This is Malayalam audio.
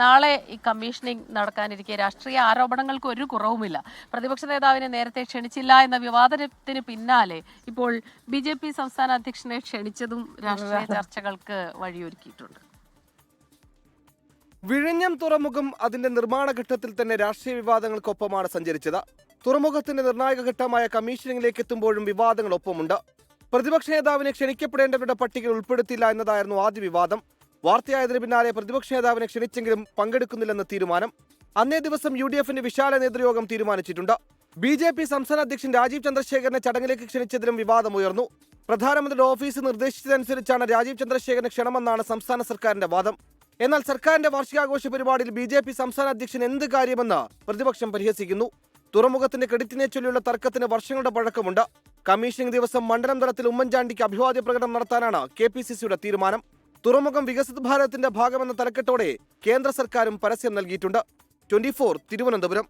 നാളെ ഈ കമ്മീഷനിങ് നടക്കാനിരിക്കെ രാഷ്ട്രീയ ആരോപണങ്ങൾക്ക് ഒരു കുറവുമില്ല. പ്രതിപക്ഷ നേതാവിനെ നേരത്തെ ക്ഷണിച്ചില്ല എന്ന വിവാദത്തിന് പിന്നാലെ ഇപ്പോൾ BJP സംസ്ഥാന അധ്യക്ഷനെ ക്ഷണിച്ചതും രാഷ്ട്രീയ ചർച്ചകൾക്ക് വഴിയൊരുക്കിയിട്ടുണ്ട്. വിഴിഞ്ഞം തുറമുഖം അതിന്റെ നിർമ്മാണ ഘട്ടത്തിൽ തന്നെ രാഷ്ട്രീയ വിവാദങ്ങൾക്കൊപ്പമാണ് സഞ്ചരിച്ചത്. തുറമുഖത്തിന്റെ നിർണായക ഘട്ടമായ കമ്മീഷനിങ്ങിലേക്ക് എത്തുമ്പോഴും വിവാദങ്ങൾ ഒപ്പമുണ്ട്. പ്രതിപക്ഷ നേതാവിനെ ക്ഷണിക്കപ്പെടേണ്ടവരുടെ പട്ടികയിൽ ഉൾപ്പെടുത്തിയില്ല എന്നതായിരുന്നു ആദ്യ വിവാദം. വാർത്തയായതിനു പിന്നാലെ പ്രതിപക്ഷ നേതാവിനെ ക്ഷണിച്ചെങ്കിലും പങ്കെടുക്കുന്നില്ലെന്ന് തീരുമാനം. അന്നേ ദിവസം UDFന്റെ വിശാല നേതൃയോഗം തീരുമാനിച്ചിട്ടുണ്ട്. BJP സംസ്ഥാന അധ്യക്ഷൻ രാജീവ് ചന്ദ്രശേഖരനെ ചടങ്ങിലേക്ക് ക്ഷണിച്ചതിലും വിവാദമുയർന്നു. പ്രധാനമന്ത്രിയുടെ ഓഫീസ് നിർദ്ദേശിച്ചതനുസരിച്ചാണ് രാജീവ് ചന്ദ്രശേഖരന് ക്ഷണമെന്നാണ് സംസ്ഥാന സർക്കാരിന്റെ വാദം. എന്നാൽ സർക്കാരിന്റെ വാർഷികാഘോഷ പരിപാടിയിൽ BJP സംസ്ഥാന അധ്യക്ഷൻ എന്ത് കാര്യമെന്ന് പ്രതിപക്ഷം പരിഹസിക്കുന്നു. തുറമുഖത്തിന്റെ ക്രെഡിറ്റിനെ ചൊല്ലിയുള്ള തർക്കത്തിന് വർഷങ്ങളുടെ പഴക്കമുണ്ട്. കമ്മീഷനിംഗ് ദിവസം മണ്ഡലം തലത്തിൽ ഉമ്മൻചാണ്ടിക്ക് അഭിവാദ്യ പ്രകടനം നടത്താനാണ് KPCCയുടെ തീരുമാനം. തുറമുഖം വികസിത ഭാരതത്തിന്റെ ഭാഗമെന്ന തലക്കെട്ടോടെ കേന്ദ്ര സർക്കാരും പരസ്യം നൽകിയിട്ടുണ്ട്. 24 തിരുവനന്തപുരം.